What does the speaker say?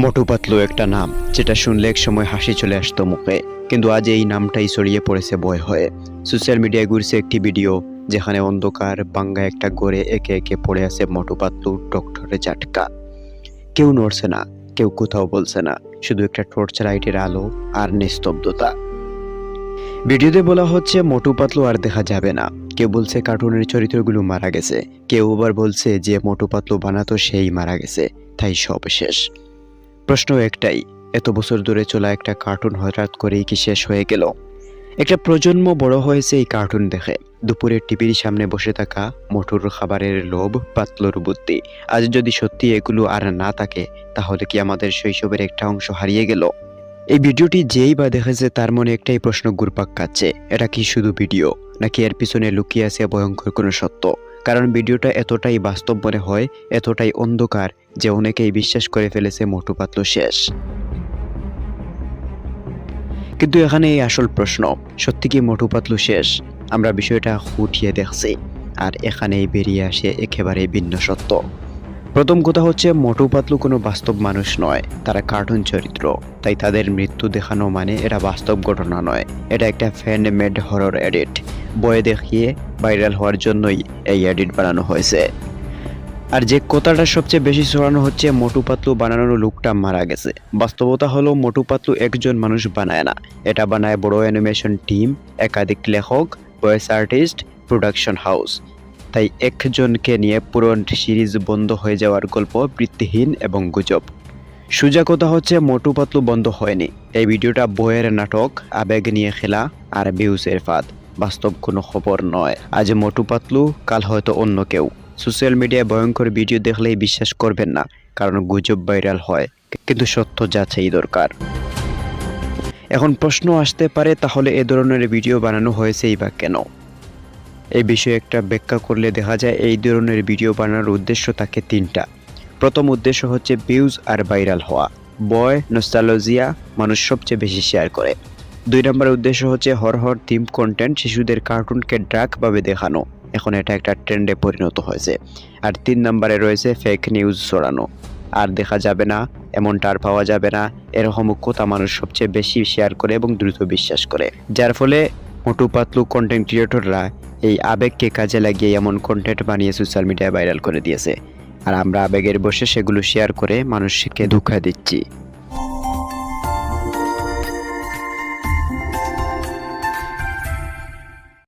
মোটু পাতলু একটা নাম যেটা শুনলে এক সময় হাসি চলে আসতো মুখে, কিন্তু আজ এই নামটাই ছড়িয়ে পড়েছে ভয় হয়ে। সোশ্যাল মিডিয়ায় ঘুরছে একটি ভিডিও যেখানে অন্ধকার বাঙ্গা একটা ঘরে একে একে পড়ে আছে মোটু পাতলু ডক্টরে জাটকা। কেউ নড়ছে না, কেউ কোথাও বলছে না, শুধু একটা টর্চ লাইটের আলো আর নিস্তব্ধতা। ভিডিওতে বলা হচ্ছে মোটু পাতলু আর দেখা যাবে না। কেউ বলছে কার্টুনের চরিত্রগুলো মারা গেছে, কেউ আবার বলছে যে মোটু পাতলু বানাতো সেই মারা গেছে, তাই সব শেষ। প্রশ্ন একটাই, এত বছর ধরে চলা একটা কার্টুন হঠাৎ করেই কি শেষ হয়ে গেল? একটা প্রজন্ম বড় হয়েছে এই কার্টুন দেখে, দুপুরে টিভির সামনে বসে থাকা, মোটুর খাবারের লোভ, পাতলুর বুদ্ধি। আজ যদি সত্যি এগুলো আর না থাকে, তাহলে কি আমাদের শৈশবের একটা অংশ হারিয়ে গেল? এই ভিডিওটি যেই বা দেখেছে তার মনে একটাই প্রশ্ন ঘুরপাক খাচ্ছে, এটা কি শুধু ভিডিও, নাকি এর পিছনে লুকিয়ে আছে ভয়ঙ্কর কোনো সত্য? কারণ ভিডিওটা এতটাই বাস্তব মনে হয়, এতটাই অন্ধকার যে অনেকেই বিশ্বাস করে ফেলেছে মোটু পাতলু শেষ। কিন্তু এখানে এই আসল প্রশ্ন, সত্যি কি মোটু পাতলু শেষ? আমরা বিষয়টা খুঁটিয়ে দেখছি, আর এখানেই বেরিয়ে আসে একেবারে ভিন্ন সত্য। প্রথম কথা হচ্ছে, মোটু পাতলু কোনো বাস্তব মানুষ নয়, তারা কার্টুন চরিত্র। তাই তাদের মৃত্যু দেখানো মানে এটা বাস্তব ঘটনা নয়, এটা একটা ফ্যান মেড হরর এডিট। বয়ে দেখিয়ে ভাইরাল হওয়ার জন্যই এই এডিট বানানো হয়েছে। আর যে কথাটা সবচেয়ে বেশি ছড়ানো হচ্ছে, মোটু পাতলু বানানোর লোকটা মারা গেছে। বাস্তবতা হলো মোটু পাতলু একজন মানুষ বানায় না, এটা বানায় বড় অ্যানিমেশন টিম, একাধিক লেখক, ভয়েস আর্টিস্ট, প্রোডাকশন হাউস। তাই একজনকে নিয়ে পুরো সিরিজ বন্ধ হয়ে যাওয়ার গল্প ভিত্তিহীন এবং গুজব। সোজা কথা হচ্ছে, মোটু পাতলু বন্ধ হয়নি। এই ভিডিওটা বইয়ের নাটক, আবেগ নিয়ে খেলা আর ভিউজের ফাঁদ, বাস্তব কোনো খবর নয়। আজ মোটু পাতলু, কাল হয়তো অন্য কেউ। সোশ্যাল মিডিয়ায় ভয়ঙ্কর ভিডিও দেখলেই বিশ্বাস করবেন না, কারণ গুজব ভাইরাল হয়, কিন্তু সত্য যাচাই দরকার। এখন প্রশ্ন আসতে পারে, তাহলে এ ধরনের ভিডিও বানানো হয়েছেই বা কেন? এই বিষয়ে একটা ব্যাখ্যা করলে দেখা যায়, এই ধরনের ভিডিও বানানোর উদ্দেশ্য থাকে তিনটা। প্রথম উদ্দেশ্য হচ্ছে ভিউজ আর ভাইরাল হওয়া, বয় নস্টালজিয়া, মানুষ সবচেয়ে বেশি শেয়ার করে। 2 নম্বর উদ্দেশ্য হচ্ছে হরহর থিম কন্টেন্ট, শিশুদের কার্টুনকে ড্রাগ ভাবে দেখানো, এখন এটা একটা ট্রেন্ডে পরিণত হয়েছে। আর 3 নম্বরে রয়েছে ফেক নিউজ ছড়ানো, আর দেখা যাবে না, এমনটা আর পাওয়া যাবে না, এরকম কথা মানুষ সবচেয়ে বেশি শেয়ার করে এবং দ্রুত বিশ্বাস করে। যার ফলে মোটু পাতলু কন্টেন্ট ক্রিয়েটররা এই আবেগকে কাজে লাগিয়ে এমন কন্টেন্ট বানিয়ে সোশ্যাল মিডিয়ায় ভাইরাল করে দিয়েছে, আর আমরা আবেগের বসে সেগুলো শেয়ার করে মানুষকে ধোঁকা দিচ্ছি।